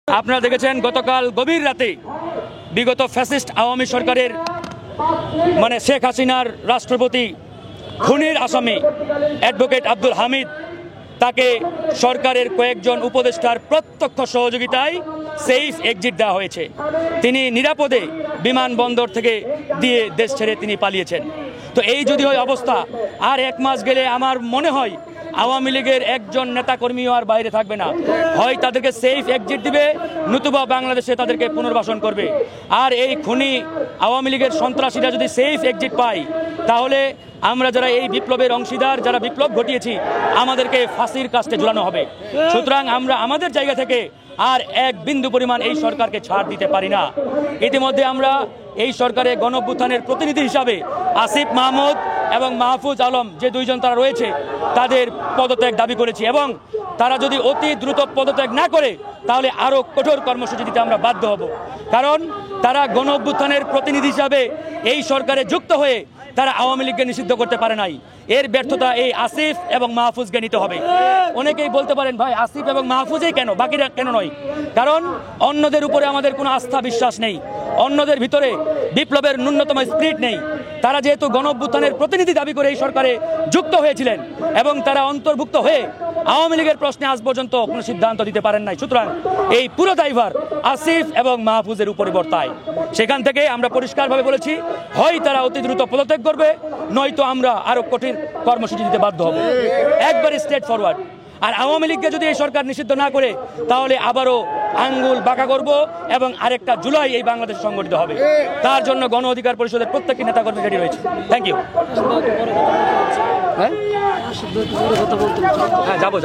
আপনারা দেখেছেন গতকাল গভীর রাতে বিগত ফ্যাসিস্ট আওয়ামী সরকারের শেখ হাসিনার রাষ্ট্রপতি খুনের আসামি অ্যাডভোকেট আব্দুল হামিদ তাকে সরকারের কয়েকজন উপদেষ্টার প্রত্যক্ষ সহযোগিতায় সেফ এক্সিট দেওয়া হয়েছে। তিনি নিরাপদে বিমানবন্দর থেকে দিয়ে দেশ ছেড়ে তিনি পালিয়েছেন। তো এই যদি হয় অবস্থা, আর এক মাস গেলে আমার মনে হয় আওয়ামী লীগের একজন নেতাকর্মীও আর বাইরে থাকবে না। হয় তাদেরকে সেফ এক্সিট দিবে, নতুবা বাংলাদেশে তাদেরকে পুনর্বাসন করবে। আর এই খুনি আওয়ামী লীগের সন্ত্রাসীরা যদি সেফ এক্সিট পায়, তাহলে আমরা যারা এই বিপ্লবের অংশীদার, যারা বিপ্লব ঘটিয়েছি, আমাদেরকে ফাঁসির কাস্টে ঝুলানো হবে। সুতরাং আমরা আমাদের জায়গা থেকে আর এক বিন্দু পরিমাণ এই সরকারকে ছাড় দিতে পারি না। ইতিমধ্যে আমরা এই সরকারের গণঅভ্যুত্থানের প্রতিনিধি হিসাবে আসিফ মাহমুদ এবং মাহফুজ আলম যে দুইজন তারা রয়েছে, তাদের পদত্যাগ দাবি করেছি এবং তারা যদি অতি দ্রুত পদত্যাগ না করে, তাহলে আরও কঠোর কর্মসূচি দিতে আমরা বাধ্য হব। কারণ তারা গণঅভ্যুত্থানের প্রতিনিধি হিসাবে এই সরকারে যুক্ত হয়ে তারা আওয়ামী লীগকে নিষিদ্ধ করতে পারে নাই। এর ব্যর্থতা এই আসিফ এবং মাহফুজকে নিতে হবে। অনেকেই বলতে পারেন, ভাই আসিফ এবং মাহফুজই কেন, বাকিরা কেন নয়? কারণ অন্যদের উপরে আমাদের কোনো আস্থা বিশ্বাস নেই, অন্যদের ভিতরে বিপ্লবের ন্যূনতম স্পিরিট নেই। তারা যেহেতু গণঅভ্যুত্থানের প্রতিনিধি দাবি করে এই সরকারে যুক্ত হয়েছিলেন এবং তারা অন্তর্ভুক্ত হয়ে আওয়ামী লীগের প্রশ্নে আজ পর্যন্ত কোনো সিদ্ধান্ত দিতে পারেন নাই। সুতরাং এই পুরো দায়ভার আসিফ এবং মাহফুজের উপরে বর্তায়। সেখান থেকে আমরা পরিষ্কারভাবে বলেছি, হয় তারা অতি দ্রুত পদত্যাগ করবে, নয়তো আমরা আরো কঠিন কর্মসূচি দিতে বাধ্য হব। একবারে স্ট্রেট ফরওয়ার্ড। আর আওয়ামী লীগকে যদি এই সরকার নিষিদ্ধ না করে, তাহলে আবারও আঙ্গুল বাঁকা করব এবং আরেকটা জুলাই এই বাংলাদেশ সংগঠিত হবে। তার জন্য গণ অধিকার পরিষদের প্রত্যেকটি নেতাকর্মী রেডি রয়েছে। Thank you. হ্যাঁ, যাবো।